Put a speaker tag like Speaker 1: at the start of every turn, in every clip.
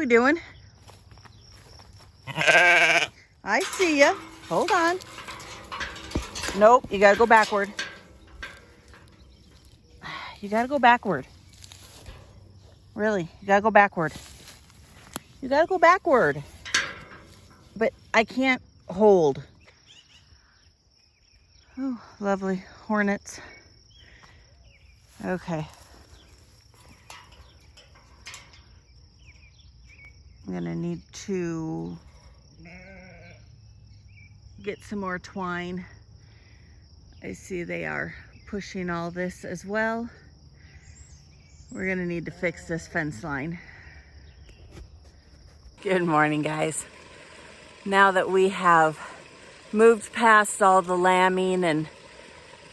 Speaker 1: we doing? I see ya. Hold on. Nope, you gotta go backward. You gotta go backward. Really, you gotta go backward. You gotta go backward. But I can't hold. Oh, lovely hornets. Okay. I'm gonna need to get some more twine. I see they are pushing all this as well. We're gonna need to fix this fence line. Good morning, guys. Now that we have moved past all the lambing and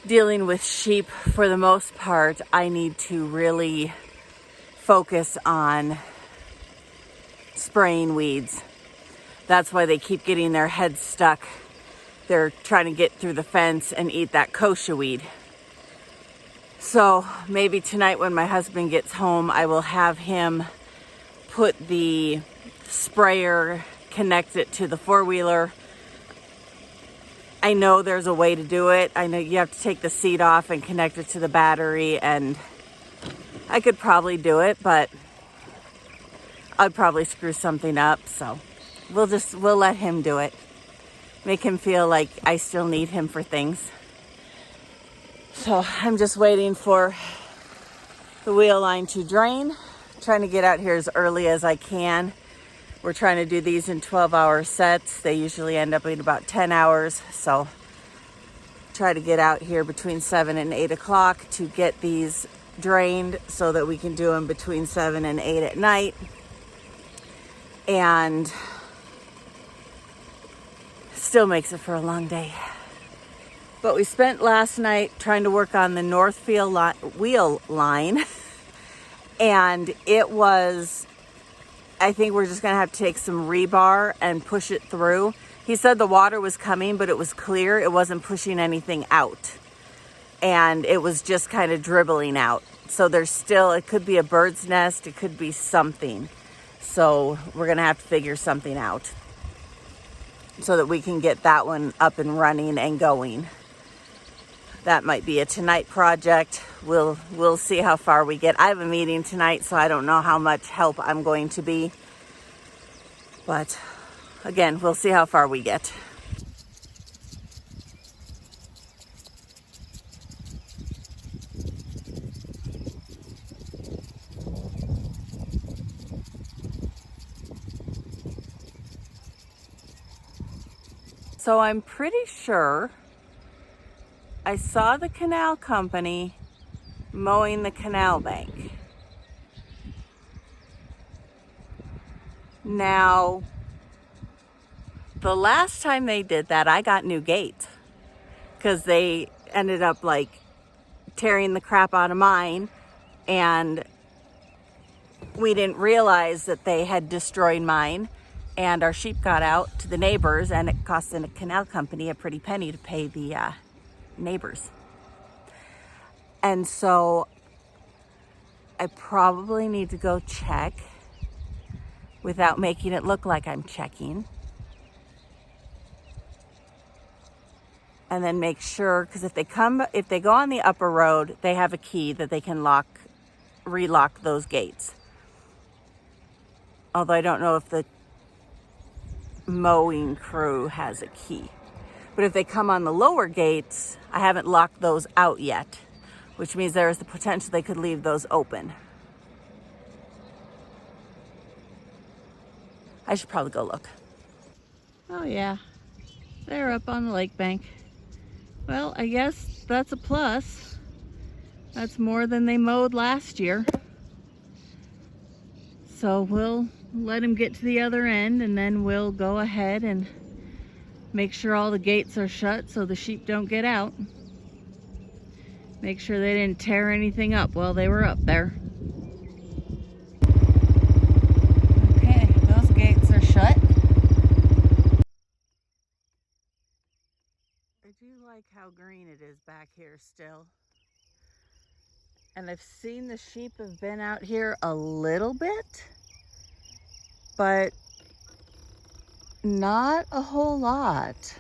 Speaker 1: dealing with sheep for the most part, I need to really focus on spraying weeds. That's why they keep getting their heads stuck. They're trying to get through the fence and eat that kochia weed. So maybe tonight when my husband gets home, I will have him put the sprayer, connect it to the four-wheeler. I know there's a way to do it. I know you have to take the seat off and connect it to the battery, and I could probably do it, but I'd probably screw something up. So we'll let him do it. Make him feel like I still need him for things. So I'm just waiting for the wheel line to drain. Trying to get out here as early as I can. We're trying to do these in 12-hour sets. They usually end up in about 10 hours. So try to get out here between 7 and 8 o'clock to get these drained so that we can do them between 7 and 8 at night. And still makes it for a long day. But we spent last night trying to work on the north wheel line. And it was, I think we're just gonna have to take some rebar and push it through. He said the water was coming, but it was clear. It wasn't pushing anything out. And it was just kind of dribbling out. So there's still, it could be a bird's nest, it could be something. So we're gonna have to figure something out so that we can get that one up and running and going. That might be a tonight project. We'll see how far we get. I have a meeting tonight, so I don't know how much help I'm going to be. But again, we'll see how far we get. So I'm pretty sure I saw the canal company mowing the canal bank. Now, the last time they did that, I got new gates because they ended up like tearing the crap out of mine, and we didn't realize that they had destroyed mine, and our sheep got out to the neighbors, and it cost the canal company a pretty penny to pay the neighbors. And so I probably need to go check without making it look like I'm checking, and then make sure, because if they go on the upper road, they have a key that they can relock those gates. Although I don't know if the mowing crew has a key. But if they come on the lower gates, I haven't locked those out yet, which means there is the potential they could leave those open. I should probably go look. Oh yeah, they're up on the lake bank. Well, I guess that's a plus. That's more than they mowed last year. So we'll let them get to the other end, and then we'll go ahead and make sure all the gates are shut so the sheep don't get out. Make sure they didn't tear anything up while they were up there. Okay, those gates are shut. I do like how green it is back here still. And I've seen the sheep have been out here a little bit, but not a whole lot.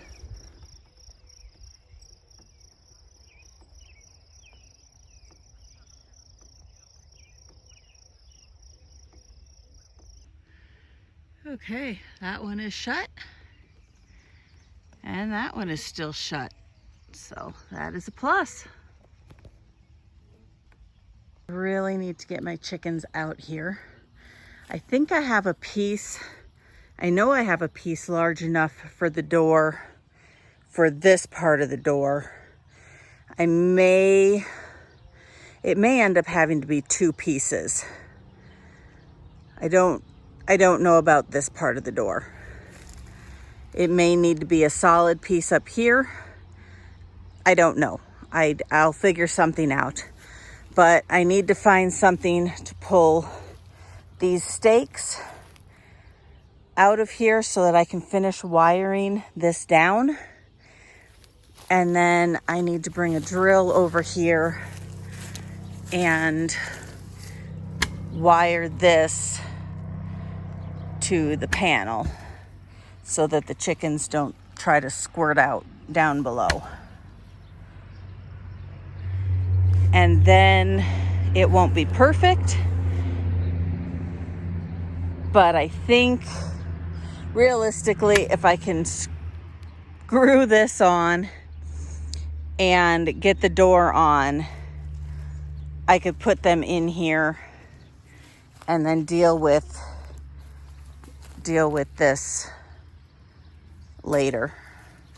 Speaker 1: Okay, that one is shut. And that one is still shut. So that is a plus. I really need to get my chickens out here. I think I have a piece. I know I have a piece large enough for the door, for this part of the door. It may end up having to be 2 pieces. I don't know about this part of the door. It may need to be a solid piece up here. I don't know. I'll figure something out. But I need to find something to pull these stakes out of here so that I can finish wiring this down. And then I need to bring a drill over here and wire this to the panel so that the chickens don't try to squirt out down below. And then it won't be perfect, but I think realistically, if I can screw this on and get the door on, I could put them in here and then deal with this later,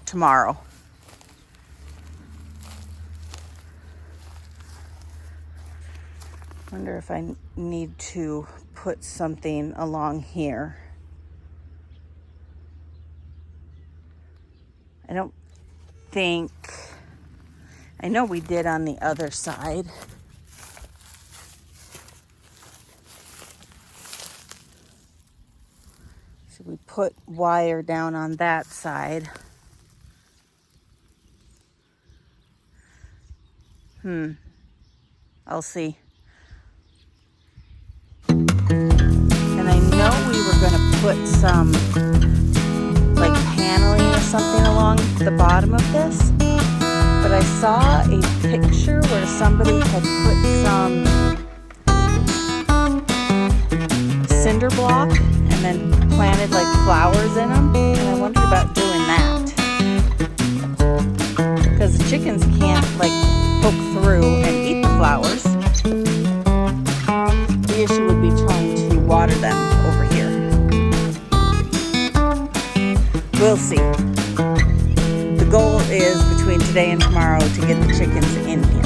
Speaker 1: tomorrow. Wonder if I need to put something along here. I don't think, I know we did on the other side. So we put wire down on that side. I'll see. And I know we were gonna put some like paneling or something along the bottom of this, but I saw a picture where somebody had put some cinder block and then planted like flowers in them, and I wondered about doing that because the chickens can't like poke through and eat the flowers. The issue would be trying to water them over here. We'll see. The goal is between today and tomorrow to get the chickens in here.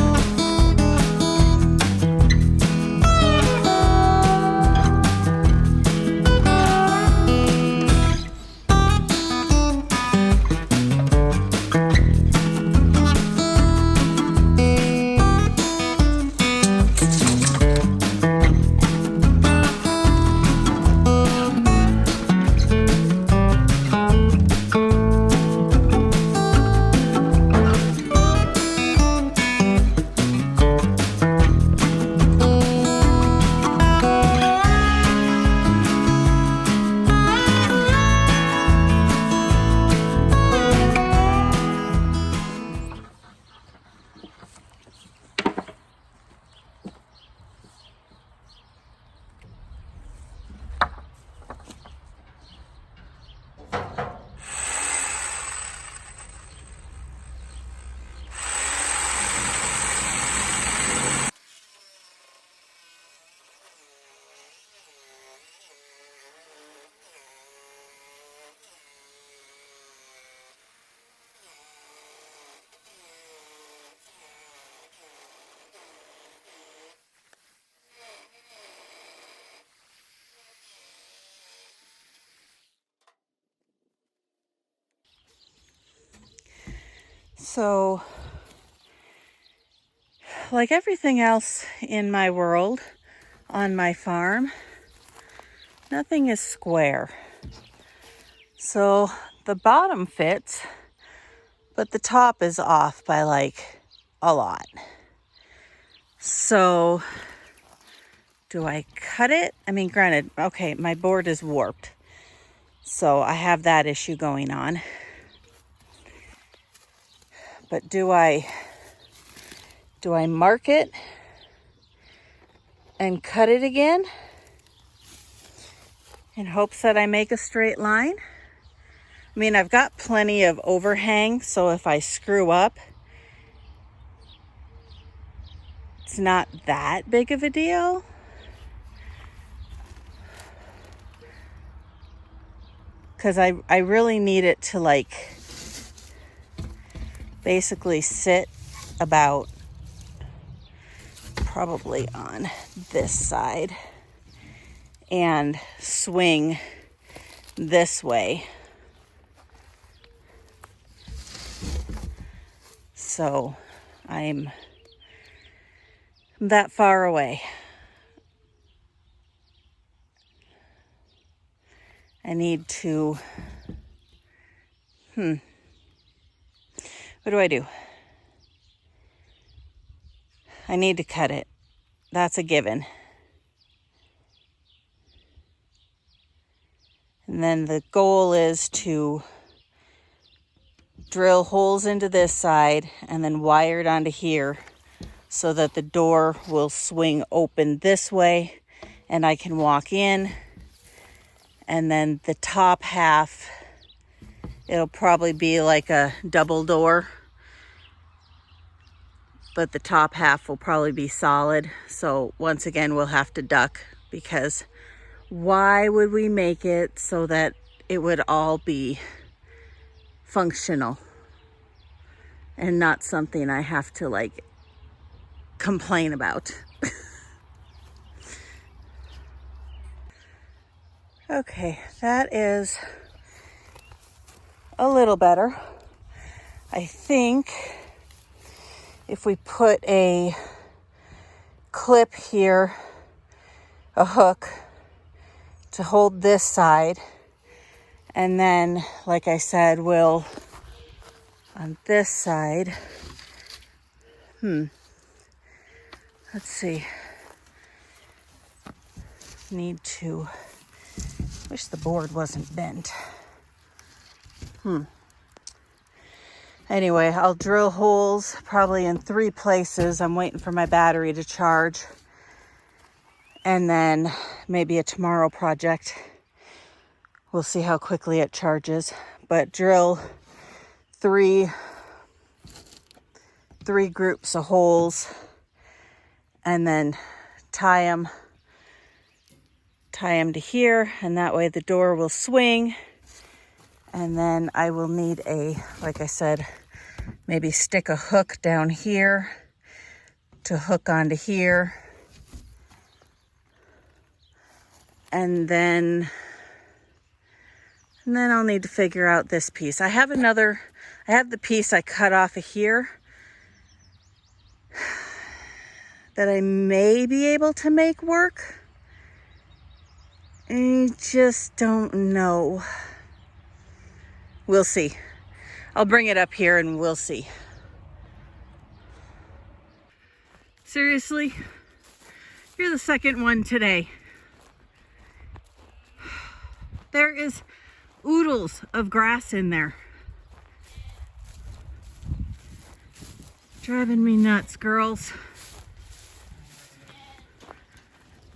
Speaker 1: So, like everything else in my world, on my farm, nothing is square. So the bottom fits, but the top is off by like a lot. So do I cut it? I mean, granted, okay, my board is warped. So I have that issue going on. But do I mark it and cut it again in hopes that I make a straight line? I mean, I've got plenty of overhang, so if I screw up, it's not that big of a deal. Because I really need it to like basically sit about probably on this side and swing this way. So I'm that far away. I need to, what do I do? I need to cut it. That's a given. And then the goal is to drill holes into this side and then wire it onto here so that the door will swing open this way and I can walk in. And then the top half, it'll probably be like a double door, but the top half will probably be solid. So once again, we'll have to duck, because why would we make it so that it would all be functional and not something I have to like complain about? Okay, that is a little better. I think if we put a clip here, a hook to hold this side, and then, like I said, we'll on this side, let's see, need to, wish the board wasn't bent. Anyway, I'll drill holes probably in 3 places. I'm waiting for my battery to charge. And then maybe a tomorrow project. We'll see how quickly it charges. But drill three groups of holes and then tie them to here, and that way the door will swing. And then I will need like I said, maybe stick a hook down here to hook onto here. And then I'll need to figure out this piece. I have the piece I cut off of here that I may be able to make work. I just don't know. We'll see. I'll bring it up here and we'll see. Seriously? You're the second one today. There is oodles of grass in there. Driving me nuts, girls.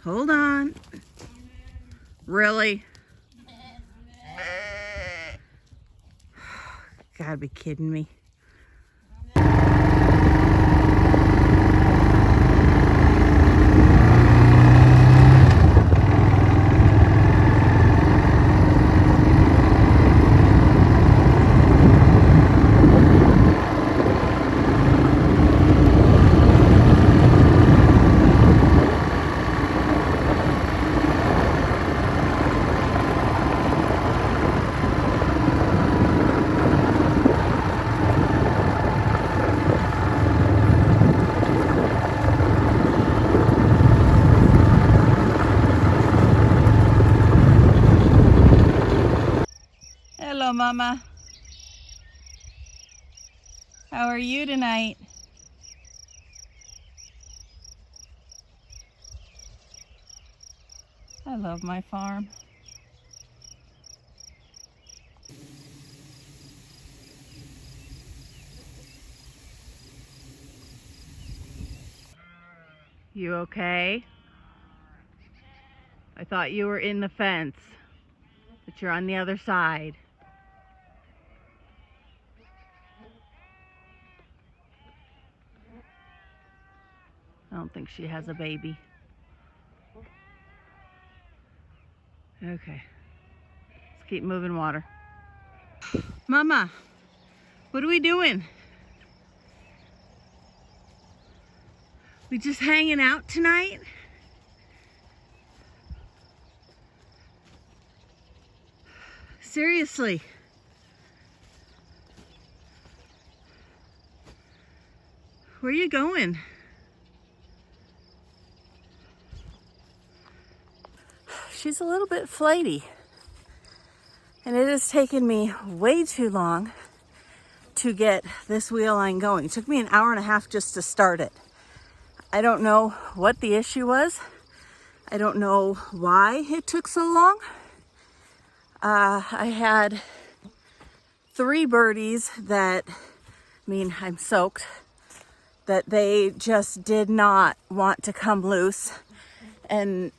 Speaker 1: Hold on. Really? Gotta be kidding me. Hello, Mama. How are you tonight? I love my farm. You okay? I thought you were in the fence, but you're on the other side. I don't think she has a baby. Okay, let's keep moving water. Mama, what are we doing? We just hanging out tonight? Seriously. Where are you going? She's a little bit flighty. And it has taken me way too long to get this wheel line going. It took me an hour and a half just to start it. I don't know what the issue was. I don't know why it took so long. I had 3 birdies that, I'm soaked, that they just did not want to come loose. And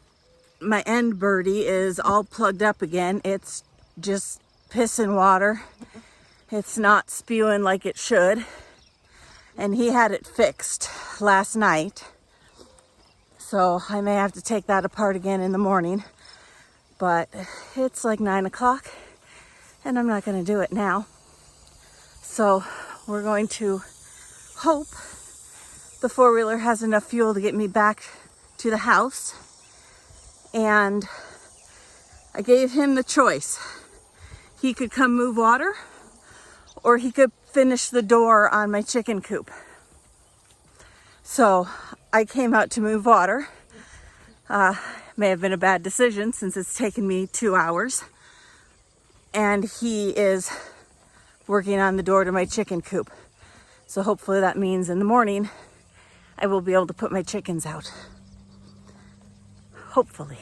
Speaker 1: my end birdie is all plugged up again. It's just pissing water. It's not spewing like it should. And he had it fixed last night. So I may have to take that apart again in the morning. But it's like 9 o'clock and I'm not going to do it now. So we're going to hope the 4-wheeler has enough fuel to get me back to the house. And I gave him the choice. He could come move water or he could finish the door on my chicken coop. So I came out to move water. May have been a bad decision since it's taken me 2 hours. And he is working on the door to my chicken coop. So hopefully that means in the morning I will be able to put my chickens out. Hopefully.